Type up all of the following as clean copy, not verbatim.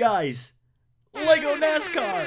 Guys, Lego NASCAR!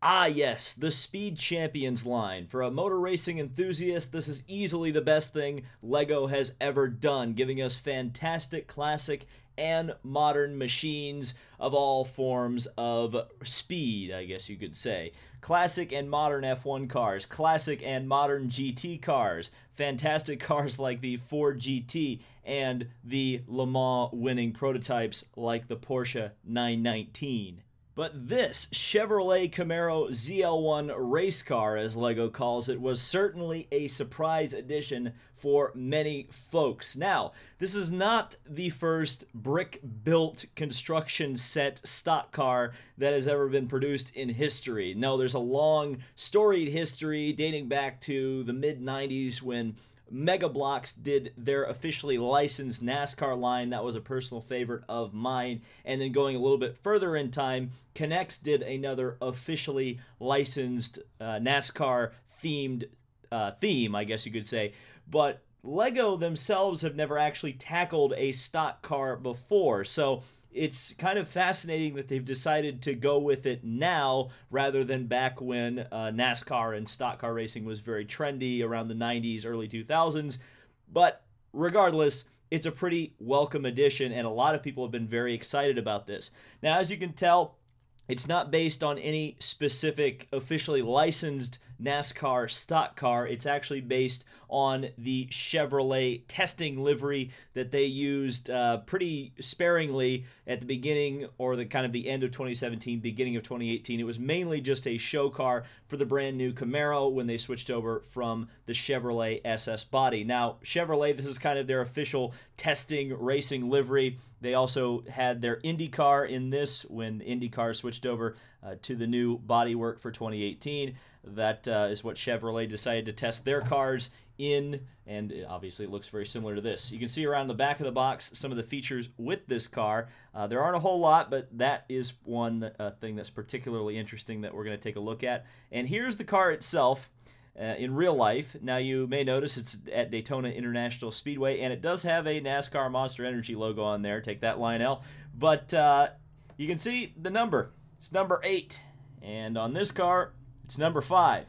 Ah yes, the Speed Champions line. For a motor racing enthusiast, this is easily the best thing Lego has ever done, giving us fantastic classic and modern machines of all forms of speed, I guess you could say. Classic and modern F1 cars, classic and modern GT cars, fantastic cars like the Ford GT, and the Le Mans winning prototypes like the Porsche 919. But this Chevrolet Camaro ZL1 race car, as Lego calls it, was certainly a surprise addition for many folks. Now, this is not the first brick-built construction set stock car that has ever been produced in history. No, there's a long, storied history dating back to the mid-90s when Mega Bloks did their officially licensed NASCAR line. That was a personal favorite of mine. And then going a little bit further in time, K'NEX did another officially licensed NASCAR themed theme, I guess you could say. But Lego themselves have never actually tackled a stock car before. So it's kind of fascinating that they've decided to go with it now rather than back when NASCAR and stock car racing was very trendy around the 90s, early 2000s. But regardless, it's a pretty welcome addition, and a lot of people have been very excited about this. Now, as you can tell, it's not based on any specific officially licensed NASCAR stock car. It's actually based on the Chevrolet testing livery that they used pretty sparingly at the beginning or the kind of the end of 2017, beginning of 2018. It was mainly just a show car for the brand new Camaro when they switched over from the Chevrolet SS body. Now, Chevrolet, this is kind of their official testing racing livery. They also had their IndyCar in this when IndyCar switched over to the new bodywork for 2018. That is what Chevrolet decided to test their cars in, and obviously it looks very similar to this. You can see around the back of the box some of the features with this car. There aren't a whole lot, but that is one thing that's particularly interesting that we're going to take a look at. And here's the car itself in real life. Now, you may notice it's at Daytona International Speedway, and it does have a NASCAR Monster Energy logo on there. Take that, Lionel. But you can see the number. It's number 8. And on this car, it's number 5.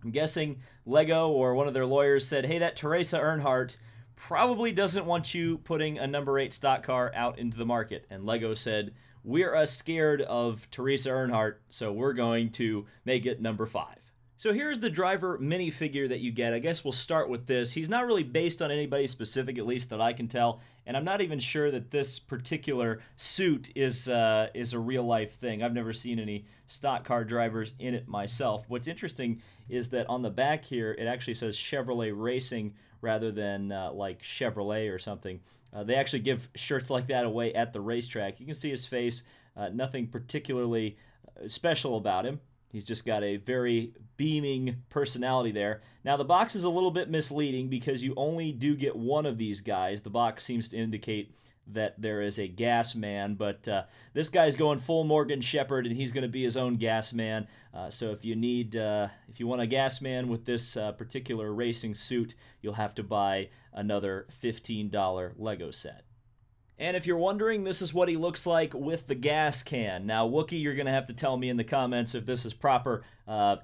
I'm guessing Lego or one of their lawyers said, hey, that Teresa Earnhardt probably doesn't want you putting a number 8 stock car out into the market. And Lego said, we're scared of Teresa Earnhardt, so we're going to make it number 5. So here's the driver minifigure that you get. I guess we'll start with this. He's not really based on anybody specific, at least that I can tell, and I'm not even sure that this particular suit is a real-life thing. I've never seen any stock car drivers in it myself. What's interesting is that on the back here, it actually says Chevrolet Racing rather than like Chevrolet or something. They actually give shirts like that away at the racetrack. You can see his face, nothing particularly special about him. He's just got a very beaming personality there. Now, the box is a little bit misleading because you only do get one of these guys. The box seems to indicate that there is a gas man, but this guy's going full Morgan Shepherd, and he's going to be his own gas man. So if you want a gas man with this particular racing suit, you'll have to buy another $15 Lego set. And if you're wondering, this is what he looks like with the gas can. Now, Wookie, you're going to have to tell me in the comments if this is proper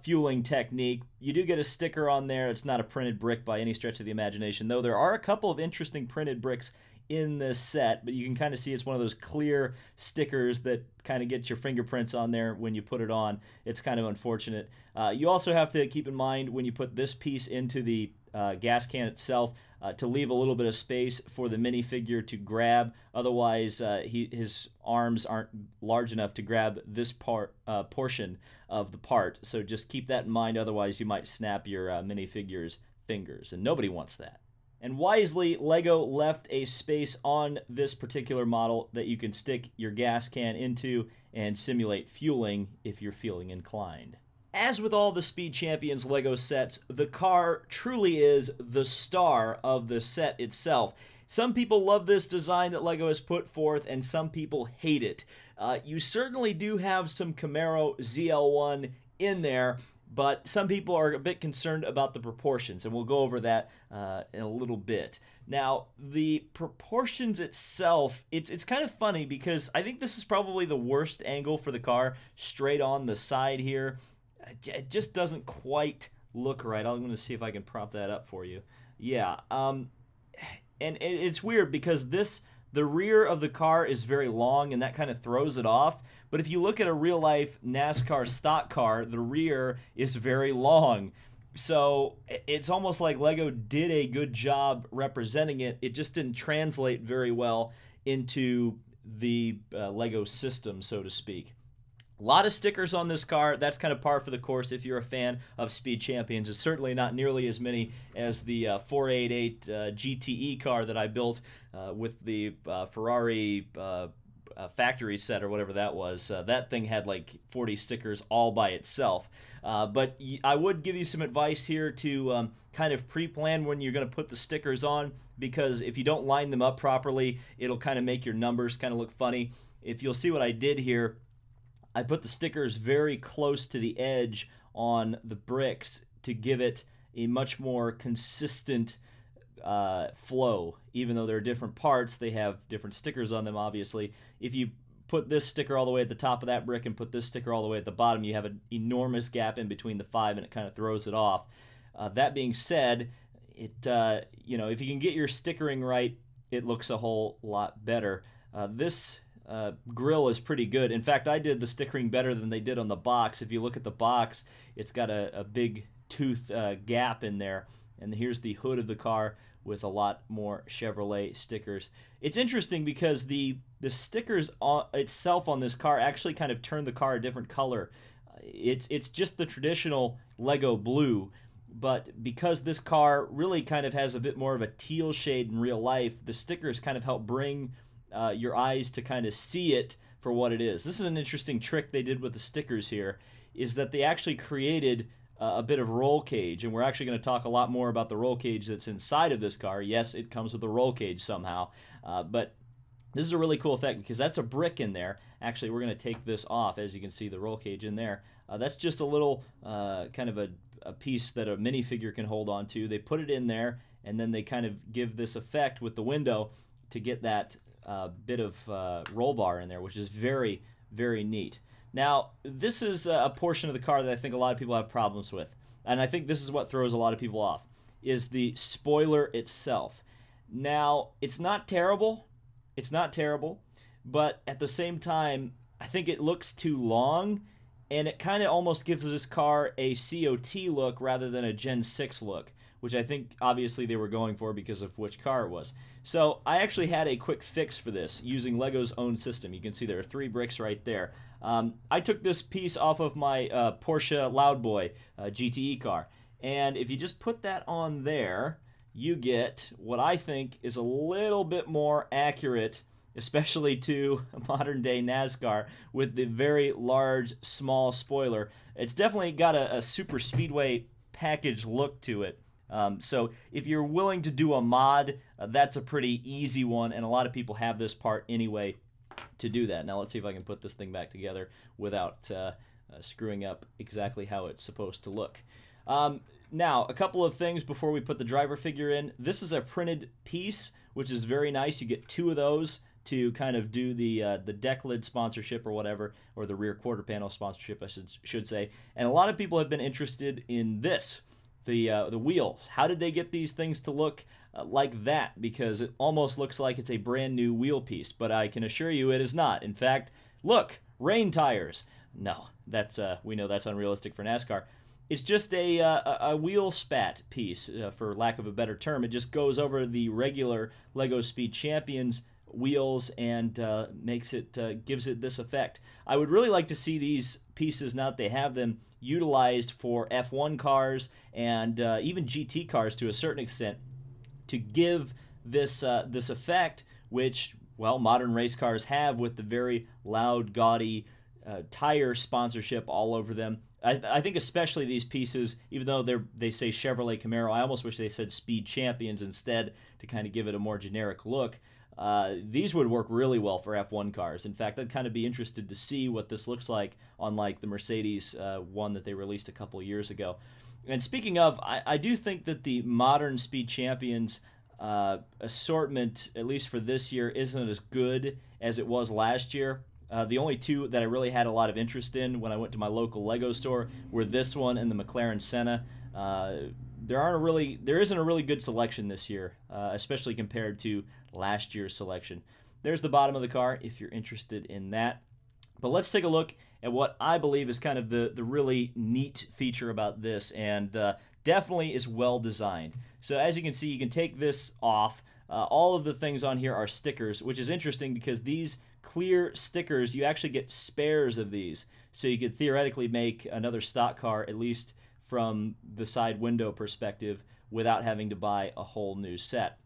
fueling technique. You do get a sticker on there. It's not a printed brick by any stretch of the imagination, though there are a couple of interesting printed bricks in this set, but you can kind of see it's one of those clear stickers that kind of gets your fingerprints on there when you put it on. It's kind of unfortunate. You also have to keep in mind when you put this piece into the gas can itself to leave a little bit of space for the minifigure to grab. Otherwise, his arms aren't large enough to grab this portion of the part. So just keep that in mind. Otherwise, you might snap your minifigure's fingers, and nobody wants that. And wisely, Lego left a space on this particular model that you can stick your gas can into and simulate fueling if you're feeling inclined. As with all the Speed Champions Lego sets, the car truly is the star of the set itself. Some people love this design that Lego has put forth, and some people hate it. You certainly do have some Camaro ZL1 in there, but some people are a bit concerned about the proportions, and we'll go over that in a little bit. Now, the proportions itself, it's kind of funny because I think this is probably the worst angle for the car, straight on the side here. It just doesn't quite look right. I'm going to see if I can prop that up for you. Yeah, and it's weird because the rear of the car is very long, and that kind of throws it off. But if you look at a real-life NASCAR stock car, the rear is very long. So it's almost like Lego did a good job representing it. It just didn't translate very well into the Lego system, so to speak. A lot of stickers on this car. That's kind of par for the course if you're a fan of Speed Champions. It's certainly not nearly as many as the 488 GTE car that I built with the Ferrari factory set or whatever that was. That thing had like 40 stickers all by itself. But I would give you some advice here to kind of pre-plan when you're going to put the stickers on, because if you don't line them up properly, it'll kind of make your numbers kind of look funny. If you'll see what I did here, I put the stickers very close to the edge on the bricks to give it a much more consistent flow. Even though they're different parts, they have different stickers on them, obviously. If you put this sticker all the way at the top of that brick and put this sticker all the way at the bottom, you have an enormous gap in between the five, and it kind of throws it off. That being said, you know, if you can get your stickering right, it looks a whole lot better. This grill is pretty good. In fact, I did the stickering better than they did on the box. If you look at the box, it's got a big tooth gap in there. And here's the hood of the car with a lot more Chevrolet stickers. It's interesting because the stickers itself on this car actually kind of turn the car a different color. It's just the traditional Lego blue, but because this car really kind of has a bit more of a teal shade in real life, the stickers kind of help bring your eyes to kind of see it for what it is. This is an interesting trick they did with the stickers here, is that they actually created a bit of roll cage, and we're actually going to talk a lot more about the roll cage that's inside of this car. Yes, it comes with a roll cage somehow, but this is a really cool effect because that's a brick in there. Actually, we're going to take this off. As you can see, the roll cage in there. That's just a little kind of a piece that a minifigure can hold on to. They put it in there, and then they kind of give this effect with the window to get that bit of roll bar in there, which is very, very neat. Now, this is a portion of the car that I think a lot of people have problems with, and I think this is what throws a lot of people off, is the spoiler itself. Now, it's not terrible, but at the same time, I think it looks too long, and it kind of almost gives this car a COT look rather than a Gen 6 look, which I think obviously they were going for because of which car it was. So I actually had a quick fix for this using Lego's own system. You can see there are 3 bricks right there. I took this piece off of my Porsche Loudboy GTE car, and if you just put that on there, you get what I think is a little bit more accurate, especially to modern day NASCAR, with the very large, small spoiler. It's definitely got a super speedway package look to it. So if you're willing to do a mod, that's a pretty easy one, and a lot of people have this part anyway to do that. Now let's see if I can put this thing back together without screwing up exactly how it's supposed to look. Now, a couple of things before we put the driver figure in. This is a printed piece, which is very nice. You get 2 of those to kind of do the deck lid sponsorship or whatever, or the rear quarter panel sponsorship, I should say. And a lot of people have been interested in this. The wheels. How did they get these things to look like that? Because it almost looks like it's a brand new wheel piece, but I can assure you it is not. In fact, look, rain tires. No, that's we know that's unrealistic for NASCAR. It's just a wheel spat piece, for lack of a better term. It just goes over the regular Lego Speed Champions wheels and gives it this effect. I would really like to see these pieces, now that they have them, utilized for F1 cars and even GT cars to a certain extent, to give this this effect, which, well, modern race cars have with the very loud, gaudy tire sponsorship all over them. I think especially these pieces, even though they say Chevrolet Camaro, I almost wish they said Speed Champions instead to kind of give it a more generic look. These would work really well for F1 cars. In fact, I'd kind of be interested to see what this looks like on like the Mercedes one that they released a couple years ago. And speaking of, I do think that the modern Speed Champions assortment, at least for this year, isn't as good as it was last year. The only two that I really had a lot of interest in when I went to my local Lego store were this one and the McLaren Senna. There isn't a really good selection this year, especially compared to last year's selection. There's the bottom of the car if you're interested in that. But let's take a look at what I believe is kind of the really neat feature about this, and definitely is well designed. So as you can see, you can take this off. All of the things on here are stickers, which is interesting because these clear stickers, you actually get spares of these. So you could theoretically make another stock car, at least from the side window perspective, without having to buy a whole new set.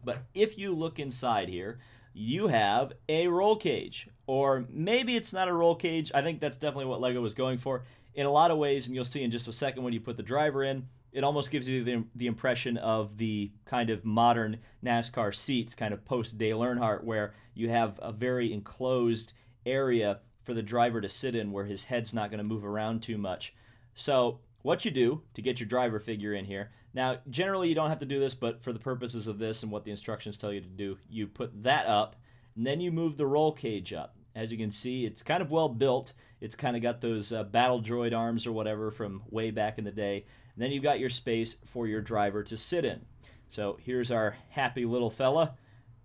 But if you look inside here, you have a roll cage, or maybe it's not a roll cage. I think that's definitely what Lego was going for in a lot of ways, and you'll see in just a second when you put the driver in. It almost gives you the impression of the kind of modern NASCAR seats, kind of post-Dale Earnhardt, where you have a very enclosed area for the driver to sit in where his head's not going to move around too much. So what you do to get your driver figure in here, now generally you don't have to do this, but for the purposes of this and what the instructions tell you to do, you put that up, and then you move the roll cage up. As you can see, it's kind of well built. It's kind of got those battle droid arms or whatever from way back in the day. And then you've got your space for your driver to sit in. So here's our happy little fella,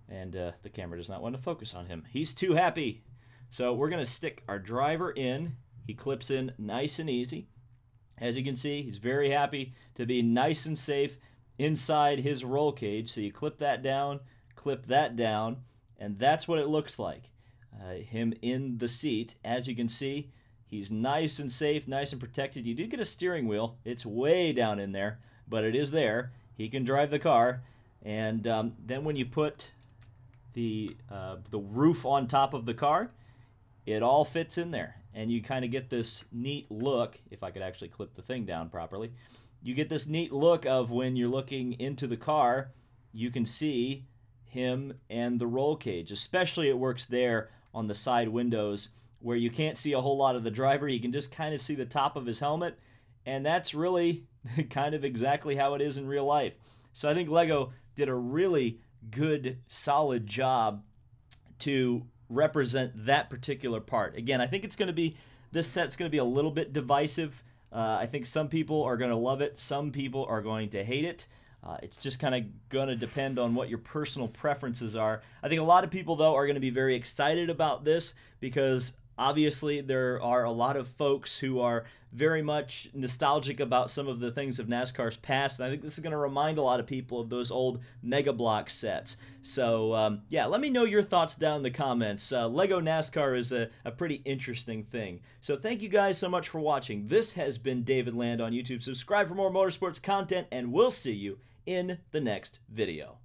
and the camera does not want to focus on him. He's too happy. So we're going to stick our driver in. He clips in nice and easy. As you can see, he's very happy to be nice and safe inside his roll cage. So you clip that down, and that's what it looks like. Him in the seat. As you can see, he's nice and safe, nice and protected. You do get a steering wheel. It's way down in there, but it is there. He can drive the car. And then when you put the roof on top of the car, it all fits in there. And you kind of get this neat look, if I could actually clip the thing down properly. You get this neat look of when you're looking into the car, you can see him and the roll cage. Especially it works there on the side windows where you can't see a whole lot of the driver. You can just kind of see the top of his helmet, and that's really kind of exactly how it is in real life. So I think Lego did a really good, solid job to represent that particular part. Again, I think this set's going to be a little bit divisive. I think some people are going to love it. Some people are going to hate it. It's just kind of going to depend on what your personal preferences are. I think a lot of people, though, are going to be very excited about this because obviously there are a lot of folks who are very much nostalgic about some of the things of NASCAR's past, and I think this is going to remind a lot of people of those old Mega Block sets. So, yeah, let me know your thoughts down in the comments. Lego NASCAR is a pretty interesting thing. So thank you guys so much for watching. This has been David Land on YouTube. Subscribe for more motorsports content, and we'll see you in the next video.